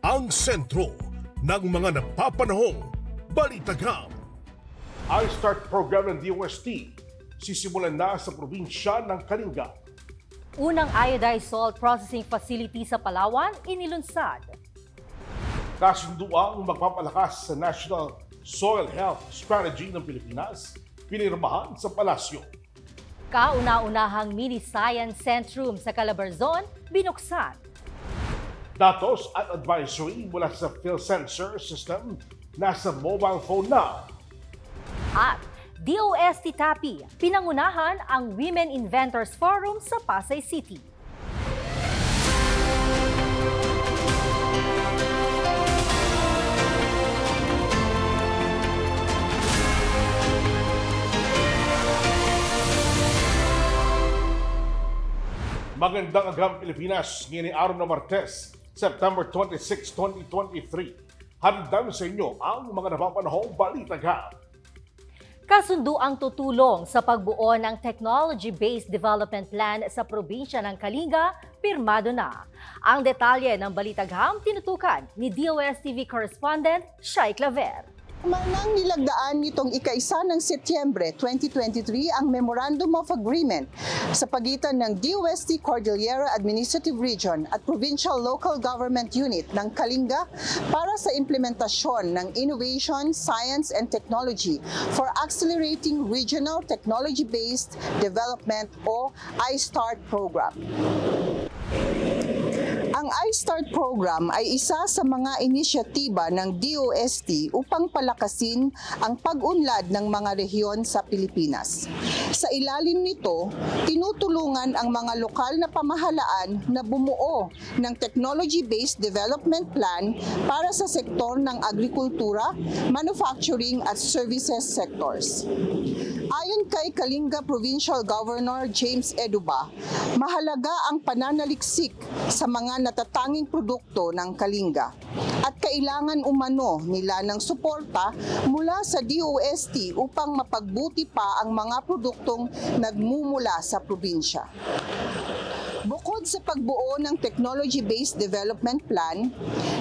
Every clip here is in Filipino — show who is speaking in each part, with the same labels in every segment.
Speaker 1: ang sentro ng mga napapanahong balitagam. iStart program ng DOST sisimulan na sa probinsya ng Kalinga.
Speaker 2: Unang iodized salt processing facility sa Palawan inilunsad.
Speaker 1: Kasunduang magpapalakas sa National Soil Health Strategy ng Pilipinas, pinirmahan sa Palasyo.
Speaker 2: Kauna-unahang mini science centrum sa Calabarzon binuksan.
Speaker 1: Datos at advisory mula sa PhilSensor system nasa mobile phone na.
Speaker 2: At DOST TAPI, pinangunahan ang Women Inventors Forum sa Pasay City.
Speaker 1: Magandang agagang Pilipinas, ngayong araw na Martes, September 26, 2023. Handang sa inyo ang mga napapanahong balitagam.
Speaker 2: Kasundo ang tutulong sa pagbuo ng Technology-Based Development Plan sa probinsya ng Kalinga, pirmado na. Ang detalye ng balitagam tinutukan ni DOSTV correspondent Shai Claver.
Speaker 3: Manang nilagdaan nitong ika-1 ng Setyembre 2023 ang Memorandum of Agreement sa pagitan ng DOST Cordillera Administrative Region at Provincial Local Government Unit ng Kalinga para sa implementasyon ng Innovation, Science and Technology for Accelerating Regional Technology-Based Development o iStart program. Ang iStart program ay isa sa mga inisyatiba ng DOST upang palakasin ang pag-unlad ng mga rehiyon sa Pilipinas. Sa ilalim nito, tinutulungan ang mga lokal na pamahalaan na bumuo ng Technology-Based Development Plan para sa sektor ng agrikultura, manufacturing at services sectors. Ayon kay Kalinga Provincial Governor James Eduba, mahalaga ang pananaliksik sa mga natatanging produkto ng Kalinga at kailangan umano nila ng suporta mula sa DOST upang mapagbuti pa ang mga produktong nagmumula sa probinsya. Bukod sa pagbuo ng Technology-Based Development Plan,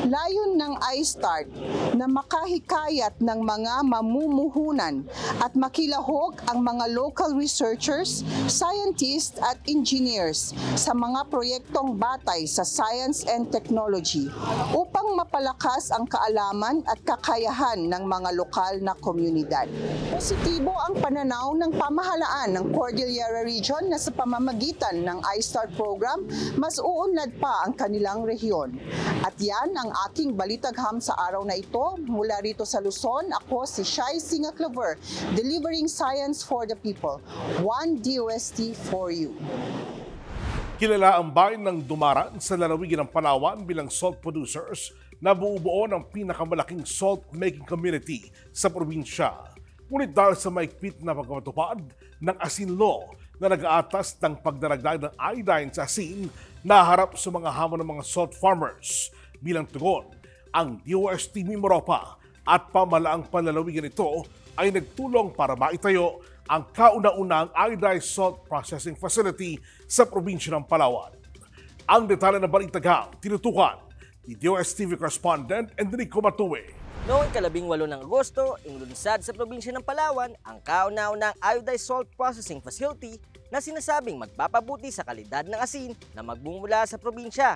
Speaker 3: layon ng iStart na makahikayat ng mga mamumuhunan at makilahok ang mga local researchers, scientists at engineers sa mga proyektong batay sa science and technology upang mapalakas ang kaalaman at kakayahan ng mga lokal na komunidad. Positibo ang pananaw ng pamahalaan ng Cordillera Region na sa pamamagitan ng iStart program, mas uunlad pa ang kanilang rehiyon. At yan ang aking balitagham sa araw na ito. Mula rito sa Luzon, ako si Shai Singa Claver, delivering science for the people. One DOST for you.
Speaker 1: Kilala ang bayan ng Dumaran sa lalawigan ng Palawan bilang salt producers na bumubuo ng pinakamalaking salt-making community sa probinsya. Ngunit dahil sa maigpit na pagkatupad ng asin law na nag-aatas ng pagdaragdag ng iodine sa asin, naharap sa mga hamon ng mga salt farmers. Bilang tugon, ang DOST Mimaropa at pamalaang panlalawigan nito ay nagtulong para maitayo ang kauna-unang iodized salt processing facility sa probinsya ng Palawan. Ang detalye ng balitagam tinutukan ni DOSTV correspondent Enrico Matue.
Speaker 4: Noong ika-18 ng Agosto, inulunsad sa probinsya ng Palawan ang kauna-unang iodized salt processing facility na sinasabing magpapabuti sa kalidad ng asin na magbumula sa probinsya.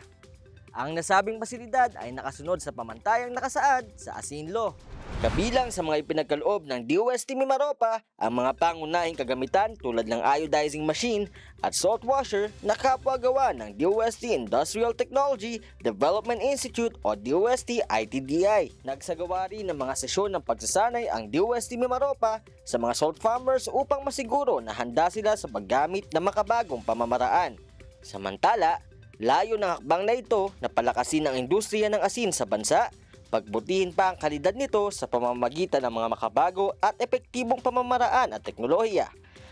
Speaker 4: Ang nasabing pasilidad ay nakasunod sa pamantayang nakasaad sa asin law. Kabilang sa mga ipinagkaloob ng DOST Mimaropa ang mga pangunahing kagamitan tulad ng iodizing machine at salt washer na kapwa-gawa ng DOST Industrial Technology Development Institute o DOST ITDI. Nagsagawa rin ng mga sesyon ng pagsasanay ang DOST Mimaropa sa mga salt farmers upang masiguro na handa sila sa paggamit ng makabagong pamamaraan. Samantala, layo ng hakbang na ito na palakasin ang industriya ng asin sa bansa, pagbutihin pa ang kalidad nito sa pamamagitan ng mga makabago at epektibong pamamaraan at teknolohiya,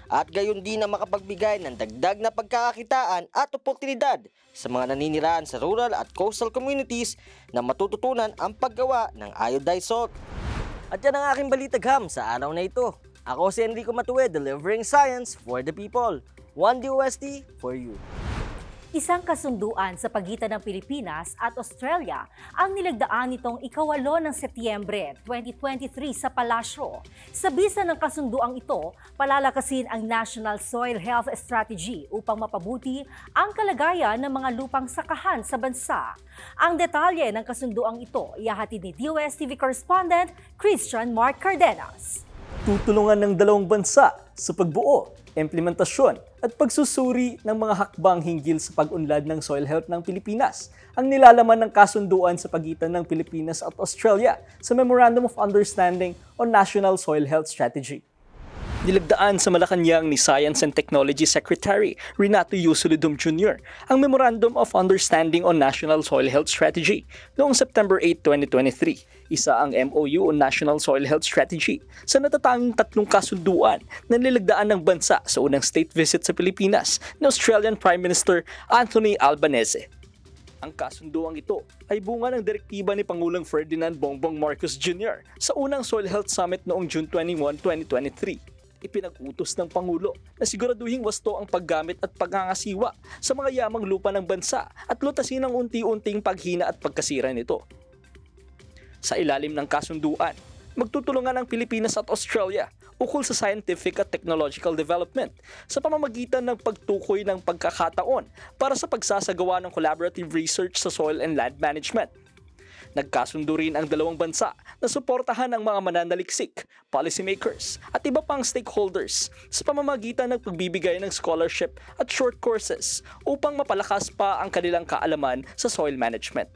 Speaker 4: at gayon din na makapagbigay ng dagdag na pagkakakitaan at oportunidad sa mga naninirahan sa rural at coastal communities na matututunan ang paggawa ng iodized salt. At yan ang aking balitagham sa araw na ito. Ako si Enrico Matue, delivering science for the people. One DOST for you.
Speaker 2: Isang kasunduan sa pagitan ng Pilipinas at Australia ang nilagdaan nitong ika-8 ng Setyembre 2023 sa Palasyo. Sa bisa ng kasunduang ito, palalakasin ang National Soil Health Strategy upang mapabuti ang kalagayan ng mga lupang sakahan sa bansa. Ang detalye ng kasunduang ito ihahatid ni DOS-TV correspondent Christian Mark Cardenas.
Speaker 5: Tutulungan ng dalawang bansa sa pagbuo, implementasyon at pagsusuri ng mga hakbang hinggil sa pag-unlad ng soil health ng Pilipinas ang nilalaman ng kasunduan sa pagitan ng Pilipinas at Australia sa Memorandum of Understanding on National Soil Health Strategy. Nilagdaan sa Malacanang ni Science and Technology Secretary Renato Yusolidum Jr. ang Memorandum of Understanding on National Soil Health Strategy noong September 8, 2023. Isa ang MOU on National Soil Health Strategy sa natatanging 3 kasunduan na nilagdaan ng bansa sa unang state visit sa Pilipinas ni Australian Prime Minister Anthony Albanese. Ang kasunduang ito ay bunga ng direktiba ni Pangulong Ferdinand Bongbong Marcos Jr. sa unang Soil Health Summit noong June 21, 2023. Ipinag-utos ng Pangulo na siguraduhing wasto ang paggamit at pagngangasiwa sa mga yamang lupa ng bansa at lutasin ang unti-unting paghina at pagkasira nito. Sa ilalim ng kasunduan, magtutulungan ang Pilipinas at Australia ukol sa scientific at technological development sa pamamagitan ng pagtukoy ng pagkakataon para sa pagsasagawa ng collaborative research sa soil and land management. Nagkasundo rin ang dalawang bansa na suportahan ang mga mananaliksik, policymakers at iba pang stakeholders sa pamamagitan ng pagbibigay ng scholarship at short courses upang mapalakas pa ang kanilang kaalaman sa soil management.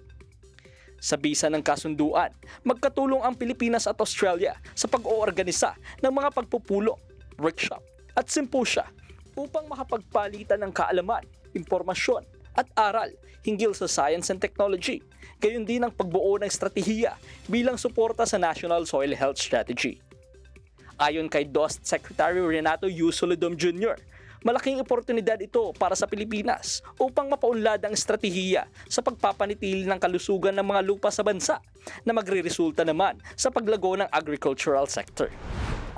Speaker 5: Sa bisa ng kasunduan, magkatulong ang Pilipinas at Australia sa pag-oorganisa ng mga pagpupulong, workshop at simposya upang makapagpalitan ng kaalaman, impormasyon at aral hinggil sa science and technology, gayon din ang pagbuo ng estratehiya bilang suporta sa National Soil Health Strategy. Ayon kay DOST Secretary Renato Yusolidum Jr., malaking oportunidad ito para sa Pilipinas upang mapaunlad ang estratehiya sa pagpapanatili ng kalusugan ng mga lupa sa bansa na magreresulta naman sa paglago ng agricultural sector.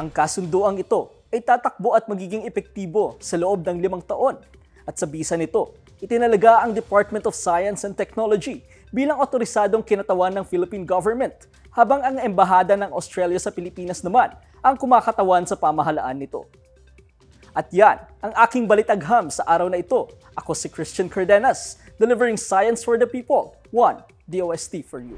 Speaker 5: Ang kasunduang ito ay tatakbo at magiging epektibo sa loob ng 5 taon at sa bisa nito, itinalaga ang Department of Science and Technology bilang otorisadong kinatawan ng Philippine government, habang ang Embahada ng Australia sa Pilipinas naman ang kumakatawan sa pamahalaan nito. At yan ang aking balitagham sa araw na ito. Ako si Christian Cardenas, delivering science for the people. 1 DOST for you.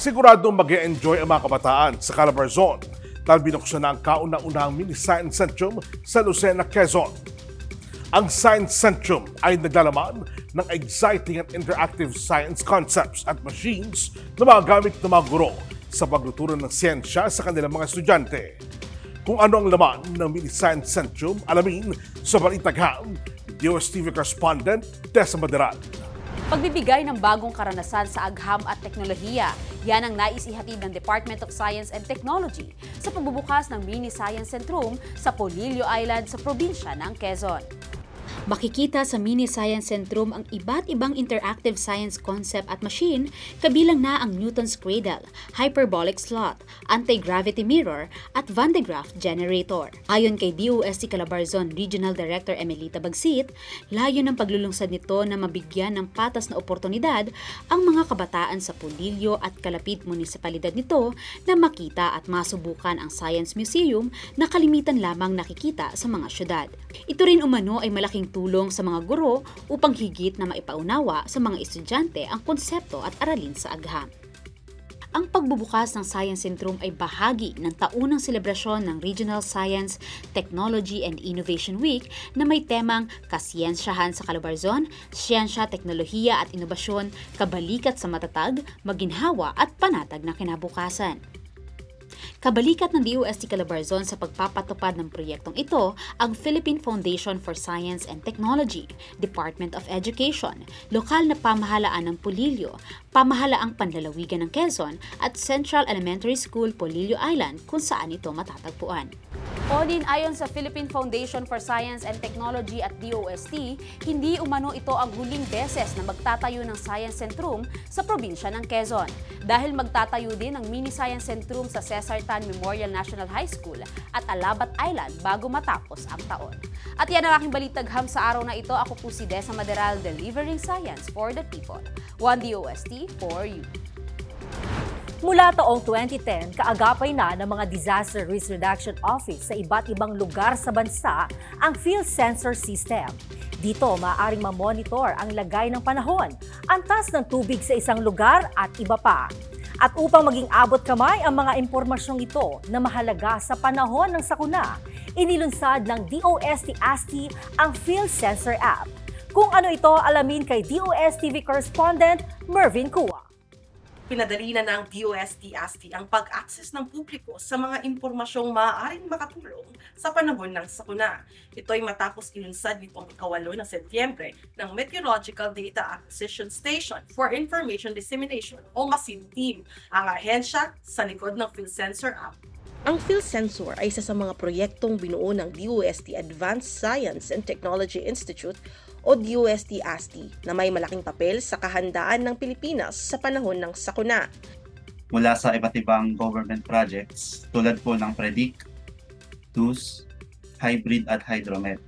Speaker 1: Siguradong mag-e-enjoy ang mga kabataan sa Calabarzon dahil binuksan na ang kauna-unahang mini Science Centrum sa Lucena, Quezon. Ang Science Centrum ay naglalaman ng exciting and interactive science concepts at machines na magagamit ng mga guro sa pagtuturo ng siyensya sa kanilang mga estudyante. Kung ano ang laman ng mini Science Centrum, alamin sa balitagham, DOS-TV correspondent Tessa Maderal.
Speaker 6: Pagbibigay ng bagong karanasan sa agham at teknolohiya, yan ang nais ihatid ng Department of Science and Technology sa pagbubukas ng Mini Science Centrum sa Polillo Island sa probinsya ng Quezon.
Speaker 7: Makikita sa Mini Science Centrum ang iba't ibang interactive science concept at machine, kabilang na ang Newton's Cradle, Hyperbolic Slot, Anti-Gravity Mirror at Van de Graaff Generator. Ayon kay DOST Calabarzon Regional Director Emelita Bagsit, layo ng paglulungsad nito na mabigyan ng patas na oportunidad ang mga kabataan sa Polillo at kalapit munisipalidad nito na makita at masubukan ang Science Museum na kalimitan lamang nakikita sa mga syudad. Ito rin umano ay malaking tulong sa mga guro upang higit na maipaunawa sa mga estudyante ang konsepto at aralin sa agham. Ang pagbubukas ng Science Centrum ay bahagi ng taunang selebrasyon ng Regional Science, Technology and Innovation Week na may temang Kasiyensyahan sa Calabarzon, Siyensya, Teknolohiya at Inobasyon, Kabalikat sa Matatag, Maginhawa at Panatag na Kinabukasan. Kabalikat ng DOST Calabarzon sa pagpapatupad ng proyektong ito ang Philippine Foundation for Science and Technology, Department of Education, lokal na pamahalaan ng Polillo, pamahalaang panlalawigan ng Quezon at Central Elementary School, Polillo Island kung saan ito matatagpuan.
Speaker 6: Onin ayon sa Philippine Foundation for Science and Technology at DOST, hindi umano ito ang huling beses na magtatayo ng Science Centrum sa probinsya ng Quezon. Dahil magtatayo din ng Mini Science Centrum sa Cesar Tan Memorial National High School at Alabat Island bago matapos ang taon. At yan ang aking balitagham sa araw na ito. Ako po si Desa Maderal, delivering science for the people. One DOST for you.
Speaker 2: Mula taong 2010, kaagapay na ng mga Disaster Risk Reduction Office sa iba't ibang lugar sa bansa ang field sensor system. Dito, maaaring mamonitor ang lagay ng panahon, antas ng tubig sa isang lugar at iba pa. At upang maging abot kamay ang mga impormasyong ito na mahalaga sa panahon ng sakuna, inilunsad ng DOST-ASTI ang Field Sensor App. Kung ano ito, alamin kay DOST-TV correspondent Mervin Cua.
Speaker 8: Pinadali na ng DOST-ASTI ang pag-access ng publiko sa mga impormasyong maaaring makatulong sa panahon ng sakuna. Ito ay matapos ilunsad nitong ika-8 ng Setyembre ng Meteorological Data Acquisition Station for Information Dissemination o MASID-TIM, ang ahensya sa likod ng Field Sensor App. Ang Field Sensor ay isa sa mga proyektong binuo ng DOST Advanced Science and Technology Institute o DOST-ASTI na may malaking papel sa kahandaan ng Pilipinas sa panahon ng sakuna.
Speaker 9: Mula sa iba't ibang government projects tulad po ng PREDIC, TUS, Hybrid at Hydromet.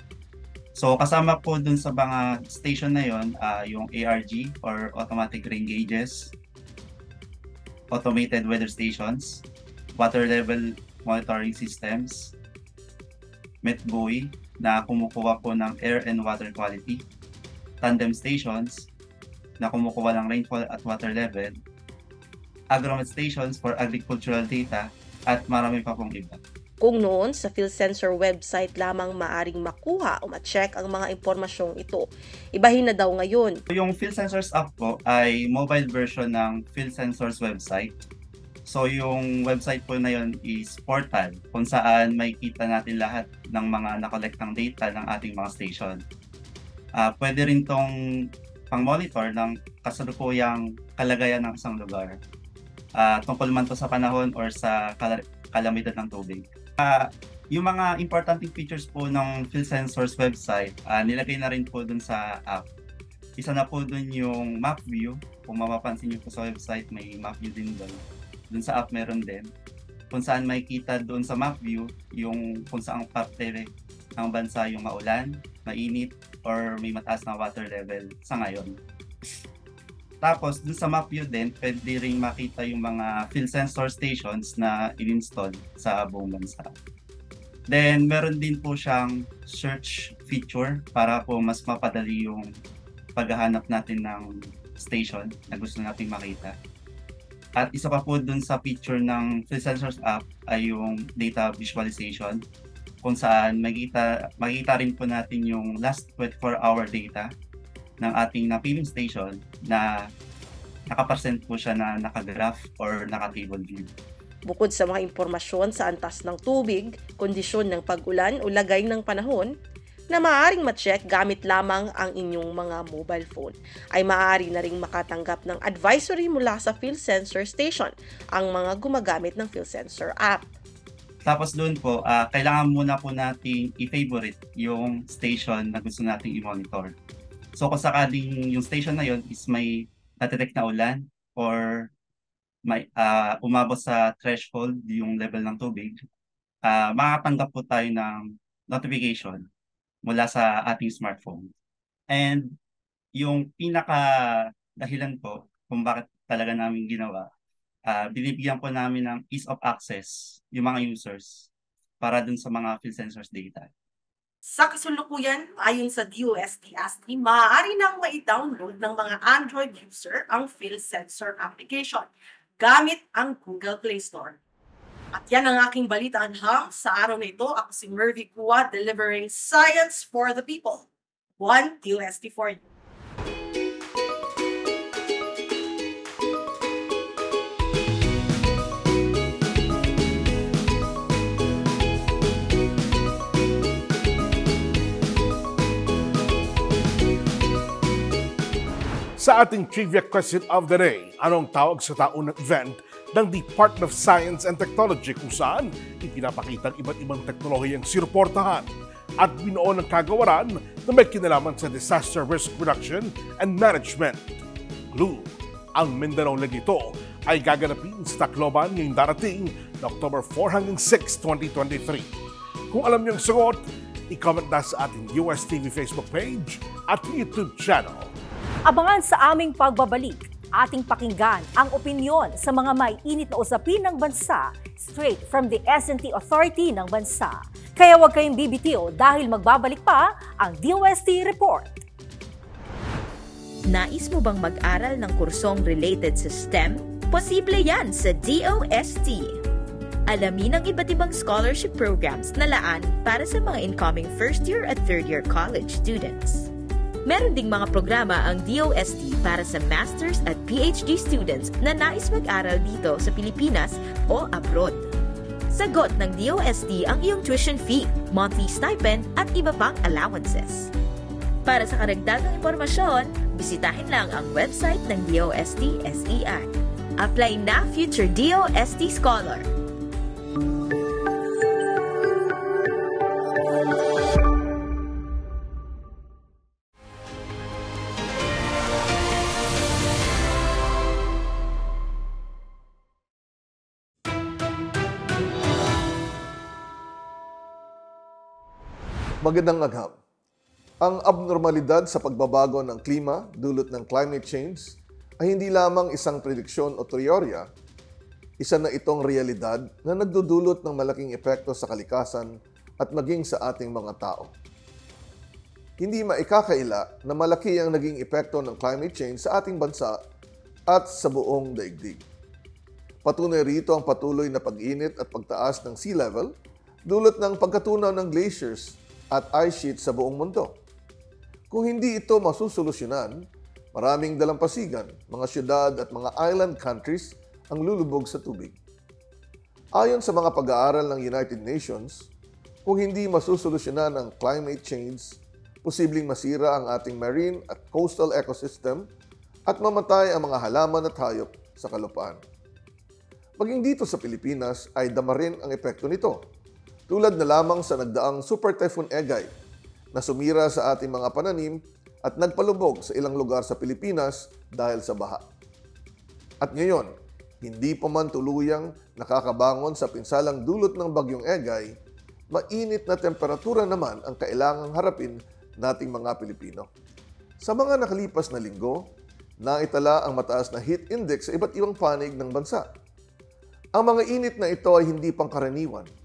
Speaker 9: So kasama po dun sa mga station na yon yung ARG or Automatic Rain Gauges, Automated Weather Stations, Water Level Monitoring Systems, MetBuoy na kumukuha po ng air and water quality, tandem stations na kumukuha ng rainfall at water level, agromet stations for agricultural data, at marami pa pong iba.
Speaker 8: Kung noon sa Field Sensor website lamang maaring makuha o ma-check ang mga impormasyong ito, ibahin na daw ngayon.
Speaker 9: Yung Field Sensors app po ay mobile version ng Field Sensors website. So yung website po na yun is portal kung saan makikita natin lahat ng mga nakolektang data ng ating mga station. Pwede rin tong pang-monitor ng kasalukuyang kalagayan ng isang lugar. Tungkol man to sa panahon or sa kalamidad ng tubig. Yung mga importante features po ng Field Sensors website, nilagay na rin po dun sa app. Isa na po dun yung map view. Kung mapapansin nyo po sa website, may map view din dun. Dun sa app meron din. Kung saan makikita doon sa map view, yung kung saan parte ng bansa yung maulan, mainit, or may mataas na water level sa ngayon. Tapos, dun sa map view din, pwede rin makita yung mga field sensor stations na in-install sa buong bansa. Then, meron din po siyang search feature para po mas mapadali yung paghahanap natin ng station na gusto nating makita. At isa pa po dun sa feature ng Field Sensors app ay yung data visualization kung saan makikita rin po natin yung last 24-hour data ng ating napiling station na nakapresent po siya na nakagraph or naka-table view.
Speaker 8: Bukod sa mga impormasyon sa antas ng tubig, kondisyon ng pag-ulan o lagay ng panahon, na maaaring ma-check gamit lamang ang inyong mga mobile phone, ay maaari na ring makatanggap ng advisory mula sa Field Sensor Station ang mga gumagamit ng Field Sensor app.
Speaker 9: Tapos doon po, kailangan muna po nating i-favorite yung station na gusto nating i-monitor. So kung sakaling yung station na yon is may na-detect na ulan or may umabot sa threshold yung level ng tubig, makatanggap po tayo ng notification mula sa ating smartphone. And yung pinaka dahilan po kung bakit talaga namin ginawa, binibigyan po namin ng ease of access yung mga users para dun sa mga field sensors data.
Speaker 8: Sa kasulukuyan, ayon sa DOST-ASTI, maaari nang ma-download ng mga Android user ang Field Sensor application. gamit ang Google Play Store. At yan ang aking balitaan sa araw na ito. Ako si Mervy Cua, delivering science for the people. One DOST for you.
Speaker 1: Sa ating trivia question of the day, anong tawag sa taunang event ng Department of Science and Technology kung saan ipinapakita ang iba't ibang teknolohiyang sinuportahan at binuo ng kagawaran na may kinalaman sa disaster risk reduction and management? Clue, ang Mindanao League nito ay gaganapin sa Tacloban ngayong darating na October 4 hanggang 6, 2023. Kung alam niyo ang sagot, i-comment na sa ating USTV Facebook page at YouTube channel.
Speaker 2: Abangan sa aming pagbabalik, ating pakinggan ang opinyon sa mga may init na usapin ng bansa straight from the S&T Authority ng bansa. Kaya huwag kayong bibitiw dahil magbabalik pa ang DOST Report.
Speaker 10: Nais mo bang mag-aral ng kursong related sa STEM? Posible yan sa DOST. Alamin ang iba't ibang scholarship programs na laan para sa mga incoming first year at third year college students. Meron ding mga programa ang DOST para sa master's at PhD students na nais mag-aral dito sa Pilipinas o abroad. Sagot ng DOST ang iyong tuition fee, monthly stipend at iba pang allowances. Para sa karagdagang impormasyon, bisitahin lang ang website ng DOST SEI. Apply na future DOST Scholar.
Speaker 11: Magandang agham. Ang abnormalidad sa pagbabago ng klima dulot ng climate change ay hindi lamang isang prediksyon o teorya, isa na itong realidad na nagdudulot ng malaking epekto sa kalikasan at maging sa ating mga tao. Hindi maikakaila na malaki ang naging epekto ng climate change sa ating bansa at sa buong daigdig. Patunay rito ang patuloy na pag-init at pagtaas ng sea level dulot ng pagkatunaw ng glaciers at ice sheets sa buong mundo. Kung hindi ito masusolusyonan, maraming dalampasigan, mga syudad at mga island countries ang lulubog sa tubig. Ayon sa mga pag-aaral ng United Nations, kung hindi masusolusyonan ang climate change, posibleng masira ang ating marine at coastal ecosystem at mamatay ang mga halaman at hayop sa kalupaan. Maging dito sa Pilipinas ay dama rin ang epekto nito, tulad na lamang sa nagdaang Super Typhoon Egay na sumira sa ating mga pananim at nagpalubog sa ilang lugar sa Pilipinas dahil sa baha. At ngayon, hindi pa man tuluyang nakakabangon sa pinsalang dulot ng Bagyong Egay, mainit na temperatura naman ang kailangang harapin nating mga Pilipino. Sa mga nakalipas na linggo, naitala ang mataas na heat index sa iba't ibang panig ng bansa. Ang mga init na ito ay hindi pangkaraniwan.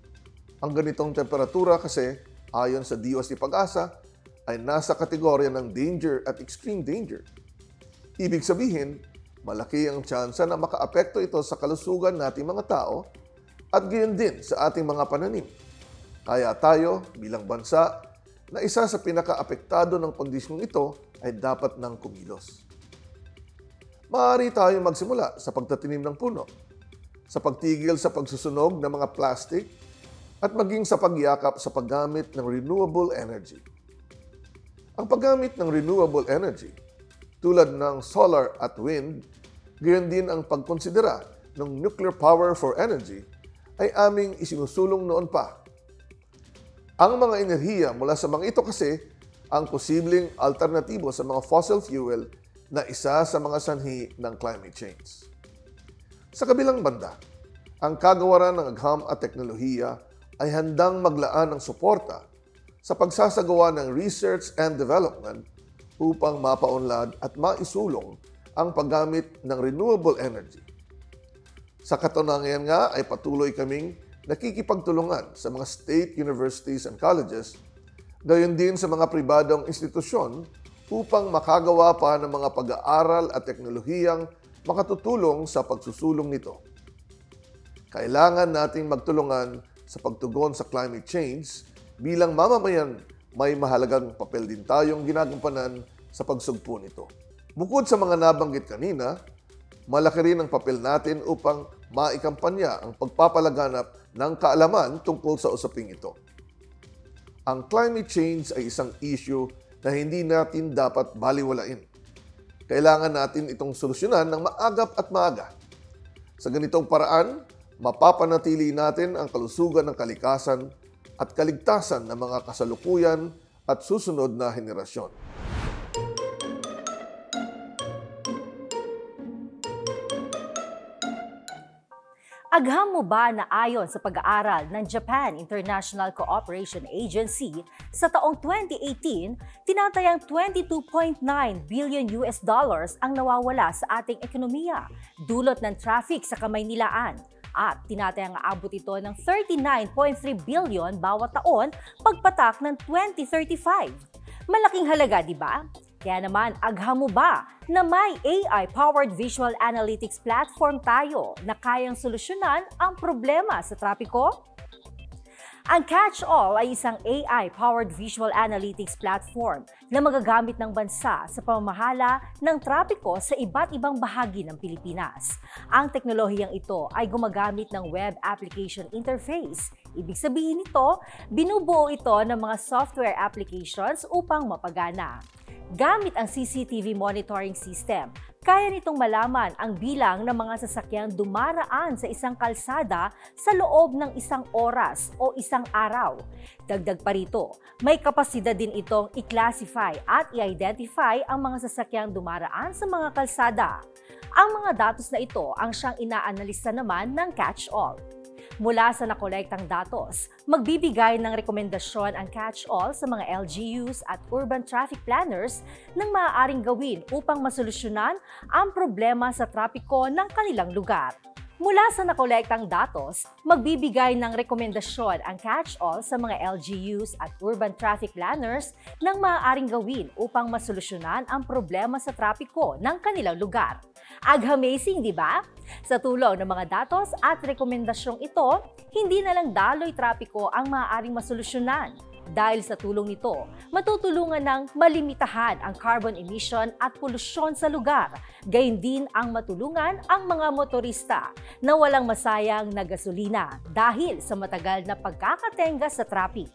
Speaker 11: Ang ganitong temperatura kasi, ayon sa DOST Pag-asa, ay nasa kategorya ng danger at extreme danger. Ibig sabihin, malaki ang tsansa na makaapekto ito sa kalusugan nating mga tao at gayon din sa ating mga pananim. Kaya tayo, bilang bansa, na isa sa pinaka-apektado ng kondisyong ito ay dapat nang kumilos. Maaari tayo magsimula sa pagtatanim ng puno, sa pagtigil sa pagsusunog ng mga plastic, at maging sa pagyakap sa paggamit ng renewable energy. Ang paggamit ng renewable energy, tulad ng solar at wind, gayon din ang pagkonsidera ng nuclear power for energy, ay aming isinusulong noon pa. Ang mga enerhiya mula sa mga ito kasi ang posibleng alternatibo sa mga fossil fuel na isa sa mga sanhi ng climate change. Sa kabilang banda, ang kagawaran ng agham at teknolohiya ay handang maglaan ng suporta sa pagsasagawa ng research and development upang mapaunlad at maisulong ang paggamit ng renewable energy. Sa katunayan nga ay patuloy kaming nakikipagtulungan sa mga state universities and colleges, gayon din sa mga pribadong institusyon upang makagawa pa ng mga pag-aaral at teknolohiyang makatutulong sa pagsusulong nito. Kailangan nating magtulungan sa pagtugon sa climate change. Bilang mamamayan, may mahalagang papel din tayong ginagampanan sa pagsugpo nito. Bukod sa mga nabanggit kanina, malaki rin ang papel natin upang maikampanya ang pagpapalaganap ng kaalaman tungkol sa usaping ito. Ang climate change ay isang issue na hindi natin dapat baliwalain. Kailangan natin itong solusyonan ng maagap at maaga. Sa ganitong paraan, mapapanatili natin ang kalusugan ng kalikasan at kaligtasan ng mga kasalukuyan at susunod na henerasyon.
Speaker 2: Agham mo ba na ayon sa pag-aaral ng Japan International Cooperation Agency sa taong 2018, tinatayang $22.9 billion ang nawawala sa ating ekonomiya dulot ng traffic sa Kamaynilaan at tinatayang aabot ito ng 39.3 billion bawat taon pagpatak ng 2035. Malaking halaga, di ba? Kaya naman, agham mo ba na may AI-powered visual analytics platform tayo na kayang solusyonan ang problema sa trapiko? Ang Catch-All ay isang AI-powered visual analytics platform na magagamit ng bansa sa pamamahala ng trapiko sa iba't ibang bahagi ng Pilipinas. Ang teknolohiyang ito ay gumagamit ng web application interface. Ibig sabihin nito, binubuo ito ng mga software applications upang mapagana. Gamit ang CCTV monitoring system, kaya nitong malaman ang bilang ng mga sasakyang dumaraan sa isang kalsada sa loob ng isang oras o isang araw. Dagdag pa rito, may kapasidad din itong i-classify at i-identify ang mga sasakyang dumaraan sa mga kalsada. Ang mga datos na ito ang siyang inaanalisa naman ng Catch-All. Mula sa nakolektang datos, magbibigay ng rekomendasyon ang Catch-All sa mga LGUs at urban traffic planners ng maaaring gawin upang masolusyonan ang problema sa trapiko ng kanilang lugar. Mula sa nakolektang datos, magbibigay ng rekomendasyon ang Catch-All sa mga LGUs at urban traffic planners ng maaaring gawin upang masolusyonan ang problema sa trapiko ng kanilang lugar. Ag-amazing, di ba? Sa tulong ng mga datos at rekomendasyong ito, hindi na lang daloy trapiko ang maaaring masolusyonan. Dahil sa tulong nito, matutulungan ng malimitahan ang carbon emission at polusyon sa lugar. Gayon din ang matulungan ang mga motorista na walang masayang na gasolina dahil sa matagal na pagkakatenga sa traffic.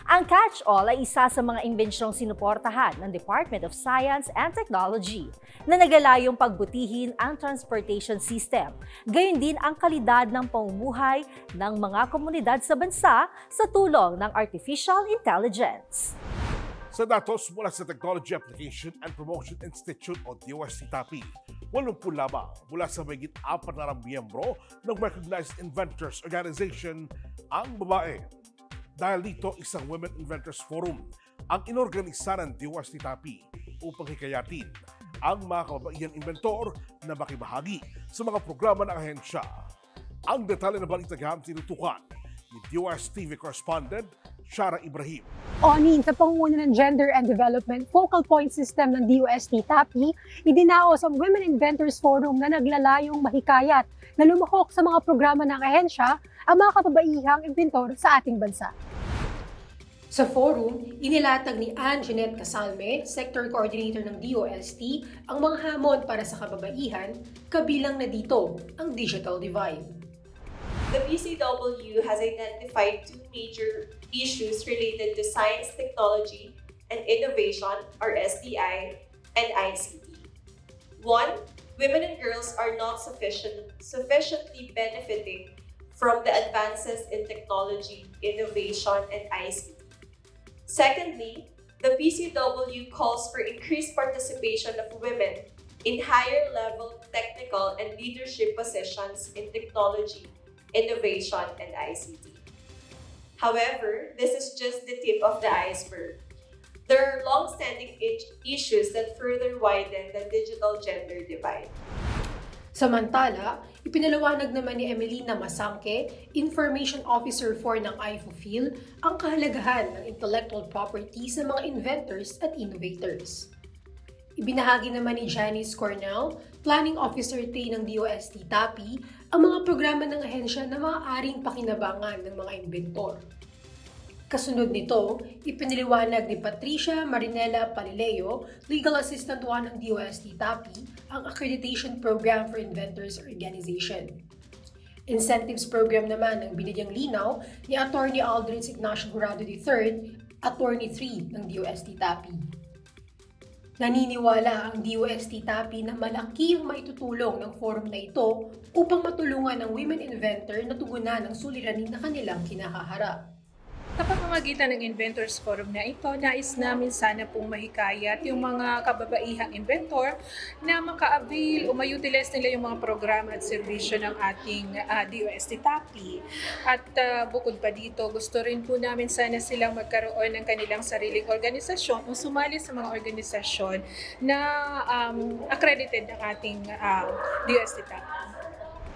Speaker 2: Ang Catch-All ay isa sa mga imbensyong sinuportahan ng Department of Science and Technology na naglalayong pagbutihin ang transportation system, gayon din ang kalidad ng pamumuhay ng mga komunidad sa bansa sa tulong ng Artificial Intelligence.
Speaker 1: Sa datos mula sa Technology Application and Promotion Institute o DOST-TAPI, 80 lamang mula sa mahigit 4 miyembro ng Recognized Inventors Organization ang babae. Dahil dito, isang Women Inventors Forum ang inorganisa ng DOST-TAPI upang hikayatin ang mga kababaihan inventor na makibahagi sa mga programa ng ahensya. Ang detalye ng balita gaham tinutukan ni DOST-TV correspondent Shara Ibrahim.
Speaker 12: Onin, sa pangunguna ng Gender and Development Focal Point System ng DOST-TAPI, idinaos ang Women Inventors Forum na naglalayong mahikayat na lumahok sa mga programa ng ahensya ang mga kababaihang inventor sa ating bansa. Sa forum, inilatag ni Ann Jeanette Casalme, Sector Coordinator ng DOST, ang mga hamon para sa kababaihan, kabilang na dito ang digital divide.
Speaker 13: The PCW has identified two major issues related to science, technology, and innovation, or STI, and ICT. One, women and girls are not sufficiently benefiting from the advances in technology, innovation, and ICT. Secondly, the PCW calls for increased participation of women in higher-level technical and leadership positions in technology, innovation, and ICT. However, this is just the tip of the iceberg. There are long-standing issues that further widen the digital gender divide.
Speaker 12: Samantala, ipinaliwanag naman ni Emelina Masangke, Information Officer 4 ng IFOFIL, ang kahalagahan ng intellectual property sa mga inventors at innovators. Ibinahagi naman ni Janice Cornell, Planning Officer 3 ng DOST TAPI ang mga programa ng ahensya na maaaring pakinabangan ng mga inventor. Kasunod nito, ipiniliwanag ni Patricia Marinela Palileo, Legal Assistant 1 ng DOST TAPI, ang Accreditation Program for Inventors Organization. Incentives Program naman ang binigyang linaw ni Attorney Aldrin Ignacio Jurado III, Attorney 3 ng DOST TAPI. Naniniwala ang DOST TAPI na malaki ang maitutulong ng forum na ito upang matulungan ang women inventor na tugunan ang suliranin na kanilang kinakaharap.
Speaker 14: Sa pamamagitan ng Inventors Forum na ito, nais namin sana pong mahikayat yung mga kababaihang inventor na maka-avail o ma-utilize nila yung mga programa at serbisyo ng ating DOST TAPI. At bukod pa dito, gusto rin po namin sana silang magkaroon ng kanilang sariling organisasyon o sumali sa mga organisasyon na accredited ng ating DOST TAPI.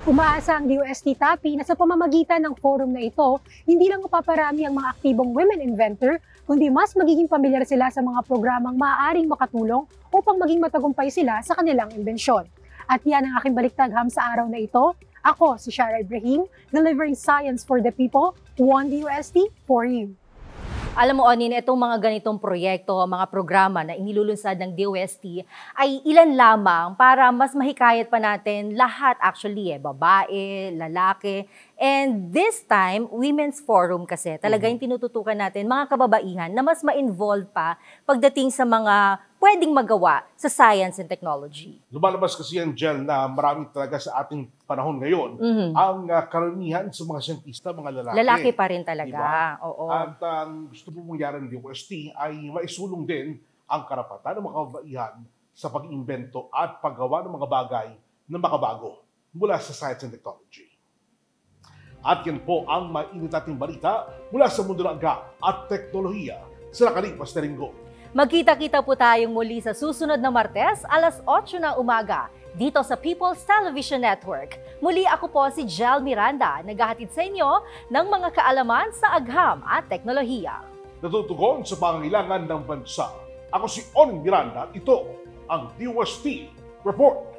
Speaker 12: Umaasa ang DOST TAPI na sa pamamagitan ng forum na ito, hindi lang mapaparami ang mga aktibong women inventor, kundi mas magiging pamilyar sila sa mga programang maaaring makatulong upang maging matagumpay sila sa kanilang imbensyon. At yan ang aking baliktagam sa araw na ito. Ako si Shara Ibrahim, delivering science for the people, one DOST for you.
Speaker 2: Alam mo, Onin, itong mga ganitong proyekto, mga programa na inilulunsad ng DOST ay ilan lamang para mas mahikayat pa natin lahat actually, babae, lalaki. And this time, Women's Forum kasi talaga yung tinututukan natin, mga kababaihan na mas ma-involve pa pagdating sa mga pwedeng magawa sa science and technology.
Speaker 1: Lumalabas kasi yan, Jel, na marami talaga sa ating panahon ngayon ang karamihan sa mga siyentista, mga lalaki.
Speaker 2: Lalaki pa rin talaga.
Speaker 1: Diba?
Speaker 2: Oo.
Speaker 1: At ang gusto po mangyari ng DOST ay maisulong din ang karapatan ng mga kababaihan sa pag-imbento at paggawa ng mga bagay na makabago mula sa science and technology. At yan po ang mainit nating balita mula sa mundo ng agam at teknolohiya sa nakalipas na linggo.
Speaker 2: Magkita-kita po tayong muli sa susunod na Martes, alas 8 ng umaga, dito sa People's Television Network. Muli ako po si Jel Miranda, naghahatid sa inyo ng mga kaalaman sa agham at teknolohiya.
Speaker 1: Natutugon sa pangangailangan ng bansa. Ako si Onin Miranda at ito ang DOST Report.